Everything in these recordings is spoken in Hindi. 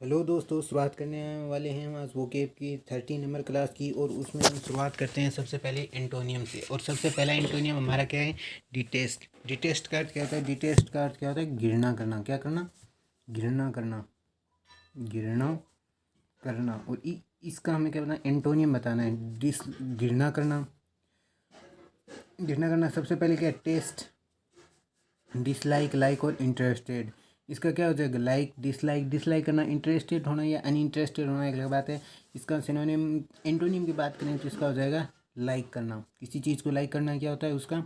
हेलो दोस्तों, शुरुआत करने वाले हैं हम आज वोकेब की 30 नंबर क्लास की। और उसमें हम शुरुआत करते हैं सबसे पहले एंटोनियम से। और सबसे पहला एंटोनियम हमारा क्या है? डिटेस्ट। डिटेस्ट का अर्थ क्या होता है? डिटेस्ट का अर्थ क्या होता है? घृणा करना। क्या करना? घृणा करना। घृणा करना। और इसका हमें क्या बताना? एंटोनियम बताना है। घृणा करना। घृणा करना सबसे पहले क्या है? टेस्ट, डिसलाइक, लाइक और इंटरेस्टेड। इसका क्या हो जाएगा? Like, dislike. डिसलाइक करना, इंटरेस्टेड होना या अनइंटरेस्टेड होना एक अलग बात है। इसका सिनोनिम एंटोनिम की बात करें तो इसका हो जाएगा लाइक करना। किसी चीज़ को लाइक करना क्या होता है? उसका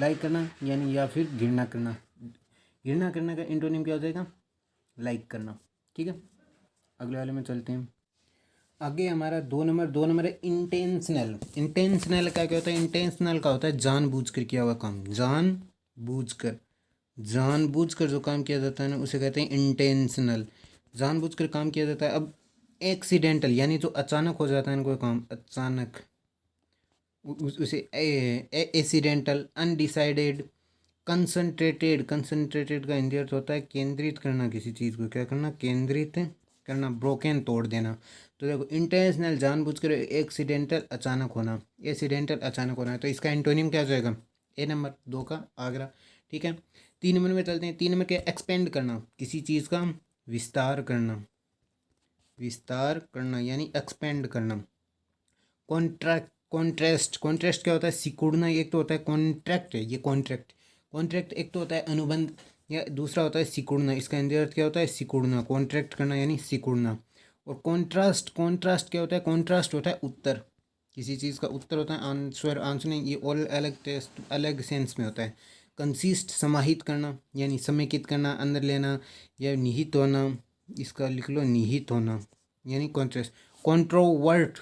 लाइक करना यानी या फिर घृणा करना। घृणा करना का एंटोनिम क्या हो जाएगा? लाइक करना। ठीक है, अगले वाले में चलते हैं। आगे हमारा दो नंबर है इंटेंशनल। इंटेंशनल का क्या होता है? इंटेंशनल का होता है जानबूझकर किया हुआ काम। जानबूझकर। जानबूझकर जो काम किया जाता है ना उसे कहते हैं इंटेंशनल। जानबूझकर काम किया जाता है। अब एक्सीडेंटल यानी जो अचानक हो जाता है ना कोई काम, अचानक, उसे एक्सीडेंटल। अनडिसाइडेड। कंसंट्रेटेड। कंसंट्रेटेड का हिंदी अर्थ होता है केंद्रित करना किसी चीज़ को। क्या करना? केंद्रित करना। ब्रोकन, तोड़ देना। तो देखो, इंटेंशनल जानबूझकर, एक्सीडेंटल अचानक होना। एक्सीडेंटल अचानक होना है तो इसका एंटोनिम क्या हो जाएगा? ए नंबर 2 का आगरा। ठीक है, 3 नंबर में चलते हैं। 3 नंबर क्या? एक्सपेंड करना, किसी चीज़ का विस्तार करना। विस्तार करना यानी एक्सपेंड करना। कॉन्ट्रैक्ट। कॉन्ट्रेस्ट। कॉन्ट्रेस्ट क्या होता है? सिकुड़ना। एक तो होता है कॉन्ट्रैक्ट है, ये कॉन्ट्रैक्ट। कॉन्ट्रैक्ट एक तो होता है अनुबंध, या दूसरा होता है सिकुड़ना। इसका हिंदी अर्थ क्या होता है? सिकुड़ना। कॉन्ट्रैक्ट करना यानी सिकुड़ना। और कॉन्ट्रास्ट। कॉन्ट्रास्ट क्या होता है? कॉन्ट्रास्ट होता है उत्तर। किसी चीज़ का उत्तर होता है, आंसर। आंसर नहीं, ये और अलग टेस्ट, अलग सेंस में होता है। कंसिस्ट, समाहित करना यानी समेकित करना, अंदर लेना या निहित होना। इसका लिख लो निहित होना यानी कॉन्ट्रास्ट। कॉन्ट्रोवर्ट।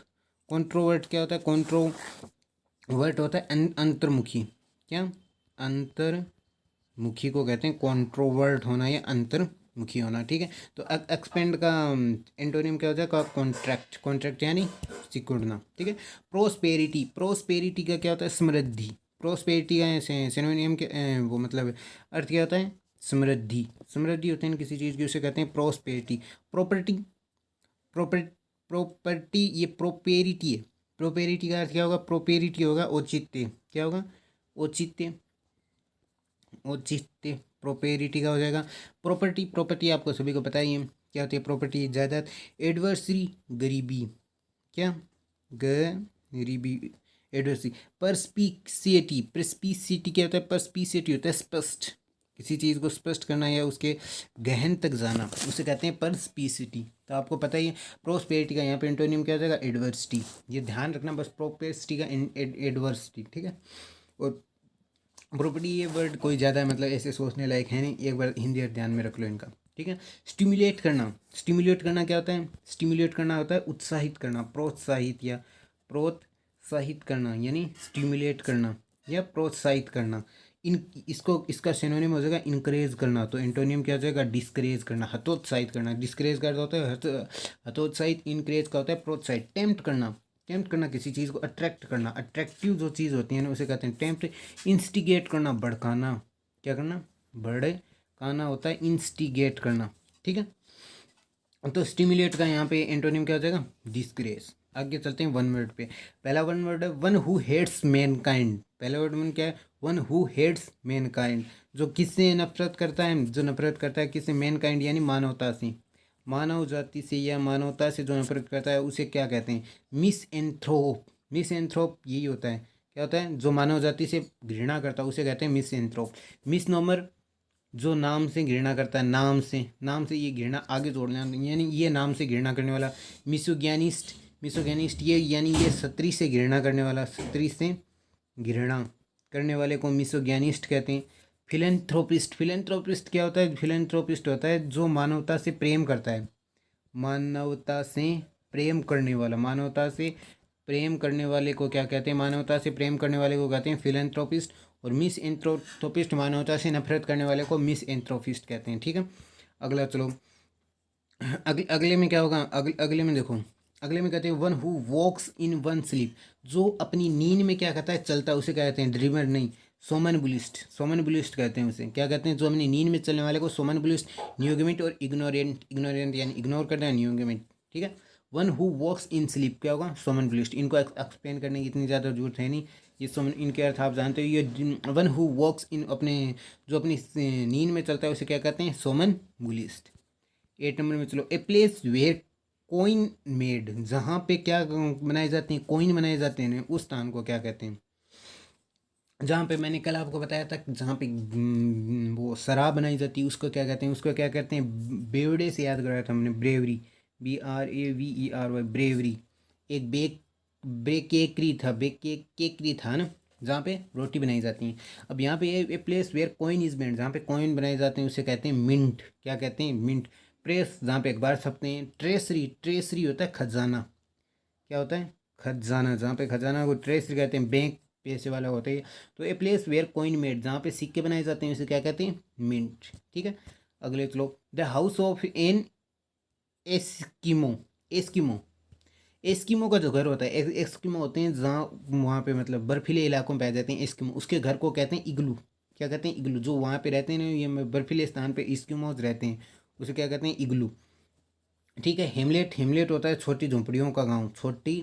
कॉन्ट्रोवर्ट क्या होता है? कॉन्ट्रोवर्ट होता है अंतर्मुखी। क्या? अंतर्मुखी को कहते हैं कॉन्ट्रोवर्ट होना या अंतर्मुखी होना। ठीक है, तो एक्सपेंड का एंटोनिम क्या हो जाएगा? कॉन्ट्रैक्ट। कॉन्ट्रैक्ट यानी सिकुड़ना। ठीक है, प्रोस्पेरिटी। प्रोस्पेरिटी का क्या होता है? समृद्धि। प्रोस्पेरिटी का सिनोनिम के वो मतलब अर्थ क्या होता है? समृद्धि। समृद्धि होते हैं किसी चीज़ की, उसे कहते हैं प्रोस्पेरिटी। प्रॉपर्टी। प्रॉपर्टी। प्रॉपर्टी ये प्रोपेरिटी है। प्रोपेरिटी का अर्थ क्या होगा? प्रोपेरिटी होगा औचित्य। क्या होगा? औचित्य। औचित्य प्रोपेरिटी का हो जाएगा। प्रॉपर्टी। प्रॉपर्टी आपको सभी को पता ही है क्या होती है? प्रॉपर्टी जायदाद। एडवर्सरी गरीबी। क्या? गरीबी। एडवर्सरी। परस्पिसिटी। परस्पिसिटी क्या होता है? परस्पिसिटी होता है स्पष्ट, किसी चीज़ को स्पष्ट करना या उसके गहन तक जाना, उसे कहते हैं परस्पिसिटी। तो आपको पता ही है प्रोस्पेरिटी का यहाँ पे एंटोनियम क्या हो जाएगा? एडवर्सिटी। ये ध्यान रखना बस, प्रोस्पेरिटी का एडवर्सिटी। ठीक है, और प्रॉपर्टी ये वर्ड कोई ज़्यादा मतलब ऐसे सोचने लायक है नहीं, एक बार हिंदी अर्थ ध्यान में रख लो इनका। ठीक है, स्टिमुलेट करना। स्टिमुलेट करना क्या होता है? स्टिमुलेट करना होता है उत्साहित करना, प्रोत्साहित या प्रोत्साहित करना यानी स्टिमुलेट करना या प्रोत्साहित करना। इन इसको इसका सिनोनिम हो जाएगा इनकरेज करना। तो एंटोनियम क्या हो जाएगा? डिस्करेज करना, हतोत्साहित करना। डिस्करेज का अर्थ होता है हतोत्साहित। इनकरेज का होता है प्रोत्साहित। टेम्प्ट करना। टेम्प्ट करना किसी चीज़ को, अट्रैक्ट करना। अट्रैक्टिव जो चीज़ होती है ना उसे कहते हैं टेम्प्ट। इंस्टिगेट करना, भड़काना। क्या करना? भड़काना होता है इंस्टिगेट करना। ठीक है, तो स्टिमुलेट का यहाँ पे एंटोनिम क्या हो जाएगा? डिस्करेज। आगे चलते हैं वन वर्ड पे। पहला वन वर्ड है वन हु हेट्स मैनकाइंड। पहला वर्ड वन क्या है? One who hates mankind. जो किससे नफरत करता है? जो नफरत करता है किससे? मैनकाइंड यानी मानवता से। मानव जाति से या मानवता से जो नफरत करता है उसे क्या कहते हैं? मिसएंथ्रोप। मिसएंथ्रोप यही होता है। क्या होता है? जो मानव जाति से घृणा करता है उसे कहते हैं मिसएंथ्रोप। मिसनोमर, जो नाम से घृणा करता है, नाम से। नाम से ये घृणा आगे जोड़ना यानी ये नाम से घृणा करने वाला। मिसोग्यानिस्ट। मिसोग्यानिस्ट ये यानी ये स्त्री से घृणा करने वाला। स्त्री से घृणा करने वाले को मिसोग्यानिस्ट कहते हैं। फिलेंथ्रोपिस्ट। फिलेंथ्रोपिस्ट क्या होता है? फिलेंथ्रोपिस्ट होता है जो मानवता से प्रेम करता है। मानवता से प्रेम करने वाला। मानवता से प्रेम करने वाले को क्या कहते हैं? मानवता से प्रेम करने वाले को कहते हैं फिलेंथ्रोपिस्ट। और मिस एंथ्रोपिस्ट मानवता से नफरत करने वाले को मिस एंथ्रोपिस्ट कहते हैं। ठीक है, अगला चलो। अगले में क्या होगा? अगले में देखो, अगले में कहते हैं one who walks in one sleep. जो अपनी नींद में क्या करता है? चलता है, उसे क्या कहते हैं? ड्रीमर नहीं, सोमनबुलिस्ट कहते हैं उसे। क्या कहते हैं? जो अपनी नींद में चलने वाले को सोमनबुलिस्ट, न्यूगेमिट और इग्नोरेंट यानी इग्नोर करना है न्यूगेमिट, ठीक है। One who walks in sleep क्या होगा? सोमनबुलिस्ट। इनको एक्सप्लेन करने की इतनी ज़्यादा जरूरत है नहीं, ये सोमन इनके अर्थ आप जानते हो। ये वन हु वॉक्स इन अपने जो अपनी नींद में चलता है उसे क्या कहते हैं? सोमनबुलिस्ट। 8 नंबर में चलो, a place where coin made, जहाँ पे क्या बनाए जाते हैं? कोइन बनाए जाते हैं, उस स्थान को क्या कहते हैं? जहाँ पे मैंने कल आपको बताया था, जहाँ पे वो शराब बनाई जाती है उसको क्या कहते हैं? उसको क्या कहते हैं? बेवड़े से याद कराया था हमने, ब्रेवरी, BRAVERY, ब्रेवरी। एक बेकेकरी था, बेकेकरी था ना, जहाँ पे रोटी बनाई जाती है। अब यहाँ पे a place where coin is made, जहाँ पे कॉइन बनाए जाते हैं उसे कहते हैं मिंट। क्या कहते हैं? मिंट। प्रेस, जहाँ पे अखबार छपते हैं। ट्रेसरी होता है खजाना। क्या होता है? खजाना। जहाँ पे खजाना को ट्रेसरी कहते हैं, बैंक पैसे वाला होता है। तो a place where coin made, जहाँ पे सिक्के बनाए जाते हैं उसे क्या कहते हैं? मिंट, ठीक है। अगले चलो, the house of an Eskimo. Eskimo Eskimo का जो घर होता है, एस्किमो होते हैं जहाँ वहाँ पे मतलब बर्फीले इलाकों में पाए जाते हैं एस्किमो, उसके घर को कहते हैं इग्लू। क्या कहते हैं? इग्लू। जो वहाँ पे रहते हैं ना, ये बर्फीले स्थान पे एस्किमोज रहते हैं, उसे क्या कहते हैं? इग्लू, ठीक है। हेमलेट होता है छोटी झोंपड़ियों का गांव। छोटी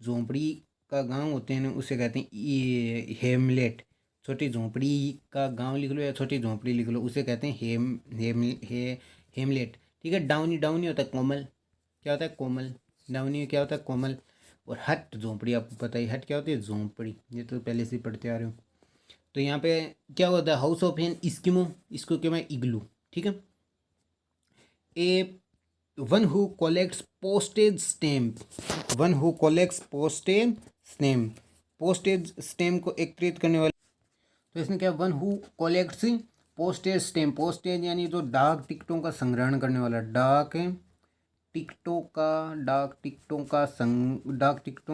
झोंपड़ी का गांव होते हैं ना, उसे कहते हैं ये हेमलेट। छोटी झोंपड़ी का गांव लिख लो या छोटी झोंपड़ी लिख लो, उसे कहते हैं हेमलेट, ठीक है। डाउनी डाउनी होता है कोमल। क्या होता है? कोमल। डाउनी क्या होता है? कोमल। और हट, झोंपड़ी आपको पता ही, हट क्या होती है? झोंपड़ी, ये तो पहले से ही पढ़ते आ रहे हो। तो यहाँ पे क्या होता है? हाउस ऑफ एन इस्किमो, इसको क्या मैं? इग्लू, ठीक है। A one who collects postage stamp. One who collects postage stamp, postage stamp को एकत्रित करने वाले। तो इसमें क्या? One who collects postage stamp. Postage यानी जो डाक टिकटों का संग्रहण करने वाला, डाक टिकटों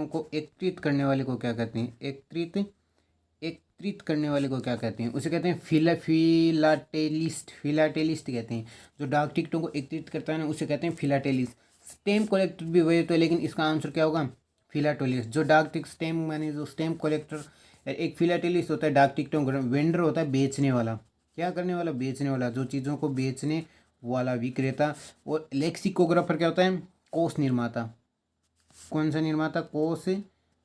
को एकत्रित करने वाले को क्या कहते हैं? एकत्रित करने वाले को क्या कहते हैं? उसे कहते हैं फिलाटेलिस्ट कहते हैं। जो डाक टिकटों को एकत्रित करता है ना, उसे कहते हैं फिलाटेलिस्ट। स्टैम्प कलेक्टर भी वही तो है, लेकिन इसका आंसर क्या होगा? फिलाटेलिस्ट। जो डाक टिकट स्टैम्प माने जो स्टैम्प कलेक्टर, एक फिलाटेलिस्ट होता है डाक टिकटों का। वेंडर होता है बेचने वाला। क्या करने वाला? बेचने वाला, जो चीज़ों को बेचने वाला, विक्रेता। और लेक्सिकोग्राफर क्या होता है? कोष निर्माता। कौन सा निर्माता? कोष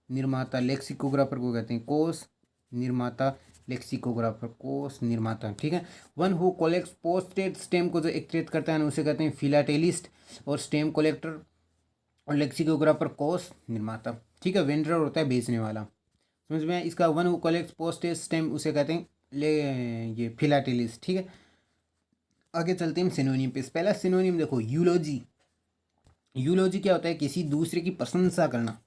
निर्माता। लेक्सिकोग्राफर को कहते हैं कोष निर्माता, लेक्सिकोग्राफर, कोष निर्माता, ठीक है। One who collects posted stamp को जो एकत्रित करता है ना, उसे कहते हैं फिलाटेलिस्ट। और स्टैम्प कलेक्टर और लेक्सिकोग्राफर कोष निर्माता, ठीक है। वेंडर होता है बेचने वाला। समझ में आया? इसका one who collects postage stamp उसे कहते हैं ये फिलाटेलिस्ट, ठीक है। आगे चलते हैं सिनोनिम पे। पहला सिनोनिम देखो, यूलोजी। यूलोजी क्या होता है? किसी दूसरे की प्रशंसा करना।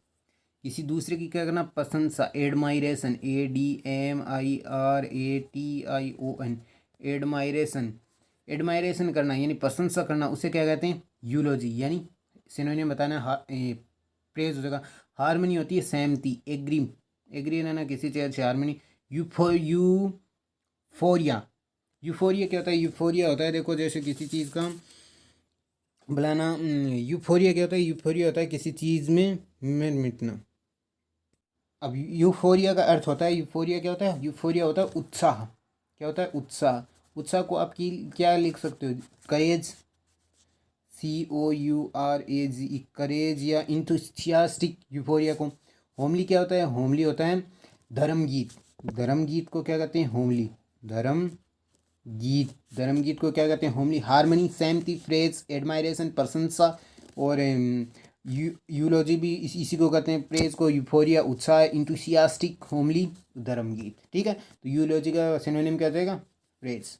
किसी दूसरे की क्या करना? प्रशंसा। Admiration, ADMIRATION, admiration. एडमायरेशन करना यानी प्रशंसा करना, उसे क्या कहते हैं? यूलोजी। यानी सिनोनिम बताना, प्रेज हो जाएगा। हारमनी होती है सहमति, एग्री रहना किसी चीज़ से, हारमनी। यूफोरिया। यूफोरिया क्या होता है? यूफोरिया होता है, देखो जैसे किसी चीज़ का बुलाना। यूफोरिया क्या होता है? यूफोरिया होता है किसी चीज़ में मिटना। अब यूफोरिया का अर्थ होता है, यूफोरिया क्या होता है? यूफोरिया होता है उत्साह। क्या होता है? उत्साह। उत्साह को आप की क्या लिख सकते हो? करेज, COURAGE, करेज या इंथुसियास्टिक यूफोरिया को। होमली क्या होता है? होमली होता है धर्मगीत। धर्मगीत को क्या कहते हैं? होमली। धर्मगीत को क्या कहते हैं? होमली। हारमनी, सहमति, प्रेज, एडमायरेशन, प्रशंसा। और यूलॉजी भी इसी को कहते हैं। प्रेज को यूफोरिया, उत्साह, इंथुसियास्टिक, होमली, धर्मगीत, ठीक है। तो यूलॉजी का सिनोनिम क्या हो जाएगा? प्रेज।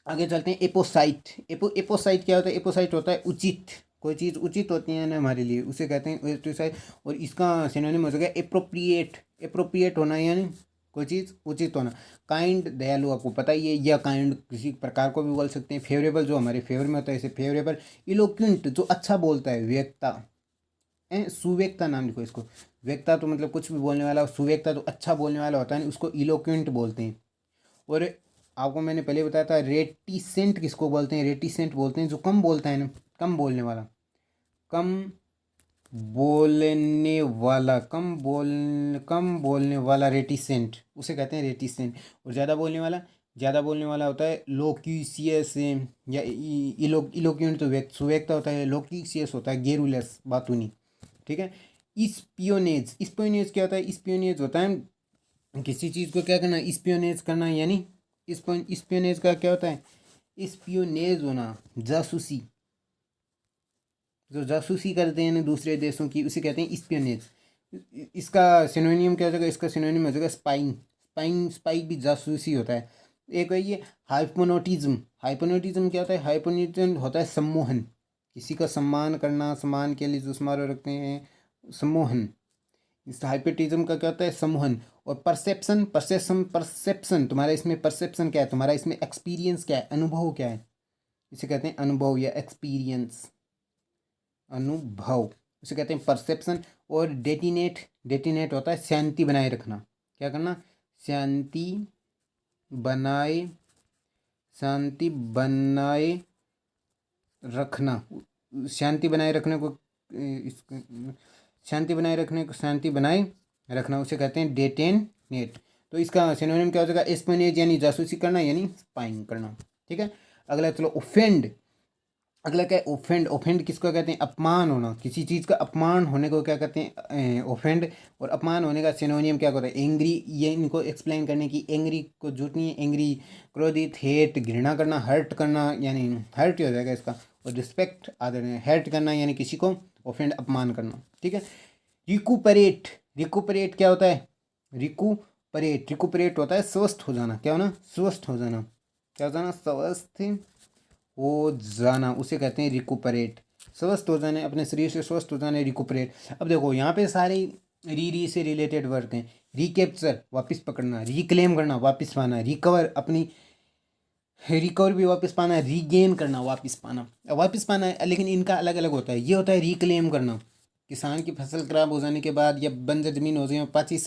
आगे चलते हैं, एपोसाइट। एपोसाइट क्या होता है? एपोसाइट होता है उचित। कोई चीज़ उचित होती है ना हमारे लिए, उसे कहते हैं एपोसाइट। और इसका सिनोनिम हो जाएगा एप्रोप्रिएट। एप्रोप्रिएट होना यानी कोई चीज़ उचित होना। काइंड, दयालु, आपको पता ही है। या काइंड किसी प्रकार को भी बोल सकते हैं। फेवरेबल, जो हमारे फेवर में होता है, इसे फेवरेबल। इलोक्वेंट, जो अच्छा बोलता है। व्यक्ता, सुव्यक्ता नाम लिखो इसको। व्यक्ता तो मतलब कुछ भी बोलने वाला, सुव्यक्ता तो अच्छा बोलने वाला होता है ना, उसको इलोक्वेंट बोलते हैं। और आपको मैंने पहले बताया था, रेटिसेंट किसको बोलते हैं? रेटिसेंट बोलते हैं जो कम बोलता है ना, कम बोलने वाला। कम बोलने वाला, कम बोलने वाला रेटिसेंट, उसे कहते हैं रेटिसेंट। और ज़्यादा बोलने वाला होता है लोक्यूसियस, या इलोक्यूंट तो सुवेक्ता होता है, लोक्यूसियस होता है गेरुलस, बातूनी। ठीक है। स्पियोनेज क्या होता है? स्पियोनेज होता है किसी चीज़ को क्या करना, स्पियोनेज करना, यानी स्पियोनेज का क्या होता है? स्पियोनेज होना, जासूसी, जो जासूसी करते हैं ना दूसरे देशों की, उसे कहते हैं स्पियोनेज। इसका सिनोनियम क्या हो जाएगा? इसका सिनोनियम हो जाएगा स्पाइंग भी जासूसी होता है। एक है ये हाइपोनोटिज्म। हाइपोनोटिज्म क्या होता है? हाइपोनोटिज्म होता है सम्मोहन, किसी का सम्मान करना, सम्मान के लिए जो समारोह रखते हैं, सम्मोहन। इस हाइपोटिज्म का क्या होता है? सम्मोहन। और परसेप्शन तुम्हारा इसमें परसेप्शन क्या है? तुम्हारा इसमें एक्सपीरियंस क्या है? अनुभव क्या है? इसे कहते हैं अनुभव या एक्सपीरियंस, अनुभव, उसे कहते हैं परसेप्शन। और डेटिनेट होता है शांति बनाए रखना। क्या करना? बनाए शांति बनाए रखना। शांति बनाए रखने को शांति बनाए रखना, उसे कहते हैं डेटेनेट। तो इसका सिनोनिम क्या हो जाएगा? एस्पेनेज यानी जासूसी करना, यानी स्पाइंग करना। ठीक है। अगला चलो ओफेंड। अगला क्या है? ओफेंड। ओफेंड किसको कहते हैं? अपमान होना, किसी चीज़ का अपमान होने को क्या कहते हैं? ओफेंड। और अपमान होने का सिनोनियम क्या होता है? एंग्री। ये इनको एक्सप्लेन करने की, एंग्री को जरूरत नहीं है। एंग्री, क्रोधित, हेट, घृणा करना, हर्ट करना, यानी हर्ट हो जाएगा इसका। और रिस्पेक्ट, आदर, हर्ट करना यानी किसी को ओफेंड, अपमान करना। ठीक है। रिकुपरेट। रिकुपरेट क्या होता है? रिकुपरेट होता है स्वस्थ हो जाना। क्या होना? स्वस्थ हो जाना। क्या हो जाना? स्वस्थ हो जाना, उसे कहते हैं रिकुपरेट। स्वस्थ हो जाने, अपने शरीर से स्वस्थ हो जाने, रिकुपरेट। अब देखो यहाँ पे सारे री से रिलेटेड वर्ड हैं। रिकैप्चर, वापस पकड़ना। रिक्लेम करना, वापस पाना। रिकवर, अपनी रिकवर भी वापस पाना। रीगेन करना, वापस पाना है, लेकिन इनका अलग अलग होता है। ये होता है रिक्लेम करना, किसान की फसल खराब हो जाने के बाद या बंजर जमीन हो जाए, वापस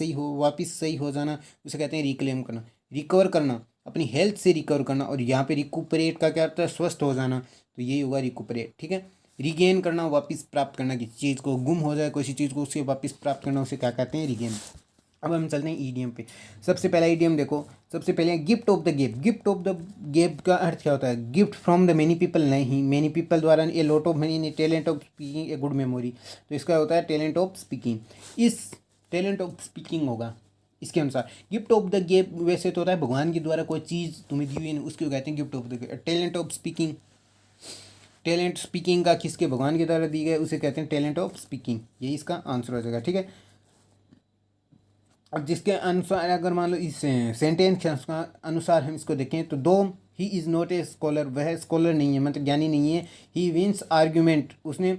सही हो जाना, उसे कहते हैं रिक्लेम करना। रिकवर करना, अपनी हेल्थ से रिकवर करना। और यहाँ पे रिकुपरेट का क्या होता है? स्वस्थ हो जाना, तो यही होगा रिकुपरेट। ठीक है। रिगेन करना, वापस प्राप्त करना, किसी चीज़ को गुम हो जाए किसी चीज़ को, उससे वापस प्राप्त करना, उसे क्या कहते हैं? रिगेन। अब हम चलते हैं ईडीएम पे। सबसे पहला ईडीएम देखो, सबसे पहले gift of the gab. Gift of the gab का अर्थ क्या होता है? Gift from the many people, नहीं, मेनी पीपल द्वारा, ए लॉट ऑफ मनी, नहीं, talent of speaking, a good memory. तो इसका होता है टैलेंट ऑफ स्पीकिंग। इस टैलेंट ऑफ स्पीकिंग होगा इसके अनुसार। गिफ्ट ऑफ द गेब वैसे तो होता है भगवान के द्वारा कोई चीज़ तुम्हें दी हुई है, उसको कहते हैं gift of the gab. Talent of speaking, talent speaking का किसके? भगवान के द्वारा दी गई, उसे कहते हैं टैलेंट ऑफ स्पीकिंग। यही इसका आंसर हो जाएगा। ठीक है। अब जिसके अनुसार अगर मान लो इस सेंटेंस के अनुसार हम इसको देखें तो दो he is not a scholar, वह स्कॉलर नहीं है, मतलब ज्ञानी नहीं है। ही विंस आर्ग्यूमेंट, उसने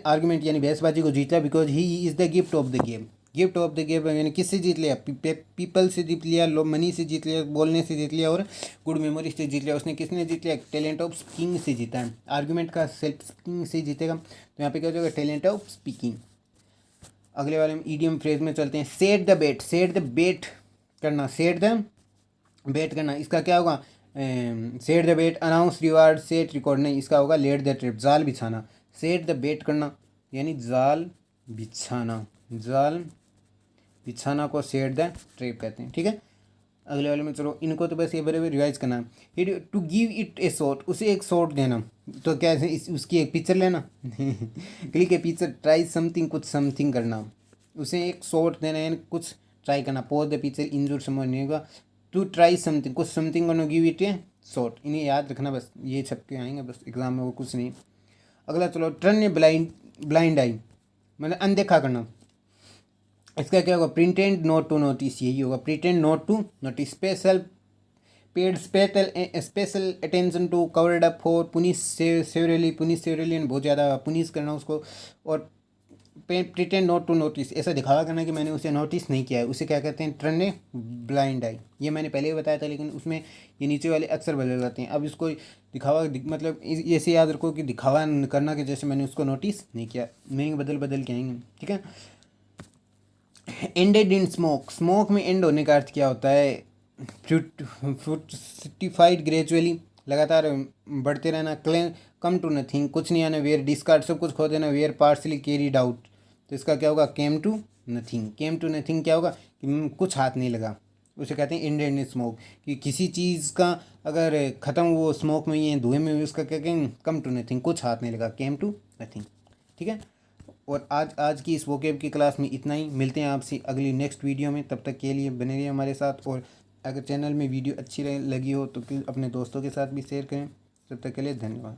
आर्ग्यूमेंट यानी बहसबाजी को जीता, because he is the gift of the game. Gift of the game यानी किससे जीत लिया? पीपल से जीत लिया, मनी से जीत लिया, बोलने से जीत लिया, और गुड मेमोरी से जीत लिया। उसने किसने जीत लिया? टैलेंट ऑफ स्पीकिंग से जीता है। आर्ग्यूमेंट का सेल्फ स्पीकिंग से जीतेगा, तो यहाँ पे क्या हो जाएगा? Talent of speaking. अगले वाले में ईडियम फ्रेज में चलते हैं। Set the bet. Set the bet करना, सेट द बेट करना, इसका क्या होगा? Set the bet, announce, reward, set, record, नहीं, इसका होगा लेट द ट्रिप, जाल बिछाना। सेट द बेट करना यानी जाल बिछाना, जाल बिछाना को सेट द ट्रिप कहते हैं। ठीक है। अगले वाले में चलो, इनको तो बस ये बड़े रिवाइज करना है। To give it a shot, उसे एक शॉट देना, तो क्या है? उसकी एक पिक्चर लेना क्लिक ए पिक्चर, ट्राई समथिंग, कुछ समथिंग करना, उसे एक शॉट देना यानी कुछ ट्राई करना। पॉज द पिक्चर, इंजूर समझ नहीं होगा। टू ट्राई समथिंग, कुछ समथिंग करना, गिव इट ए शॉट। इन्हें याद रखना बस, ये छपके आएंगे बस एग्जाम में, वो कुछ नहीं। अगला चलो, टर्न ए ब्लाइंड आई, मतलब अनदेखा करना। इसका क्या होगा? प्रिटेंड नॉट टू नोटिस, यही होगा, pretend not to notice. Paid special attention to, covered up for, punish severely, बहुत ज़्यादा पुनिश करना उसको। और प्रिटेंड नॉट टू नोटिस, ऐसा दिखावा करना कि मैंने उसे नोटिस नहीं किया है, उसे क्या कहते हैं? टर्न ए ब्लाइंड आई। ये मैंने पहले ही बताया था, लेकिन उसमें ये नीचे वाले अक्सर बदल जाते हैं। अब इसको दिखावा मतलब ऐसे याद रखो कि दिखावा करना कि जैसे मैंने उसको नोटिस नहीं किया, मीनिंग बदल के आएंगे। ठीक है। एंडेड इन स्मोक, स्मोक में एंड होने का अर्थ क्या होता है? फ्रूटिफाइड ग्रेजुअली, लगातार बढ़ते रहना, क्लेम कम टू नथिंग, कुछ नहीं आना, वेयर डिस्कार्ड सब कुछ खो देना, वेयर पार्सली कैरीड आउट, तो इसका क्या होगा, came to nothing. Came to nothing क्या होगा कि कुछ हाथ नहीं लगा, उसे कहते हैं इंडेड इन स्मोक, कि किसी चीज़ का अगर ख़त्म वो स्मोक में ही है, धुएं में, उसका क्या कहेंगे, कम टू नथिंग, कुछ हाथ नहीं लगा, केम टू नथिंग। ठीक है, और आज की इस वोकेब की क्लास में इतना ही। मिलते हैं आपसे अगली नेक्स्ट वीडियो में, तब तक के लिए बने रहिए हमारे साथ। और अगर चैनल में वीडियो अच्छी लगी हो तो अपने दोस्तों के साथ भी शेयर करें। तब तक के लिए धन्यवाद।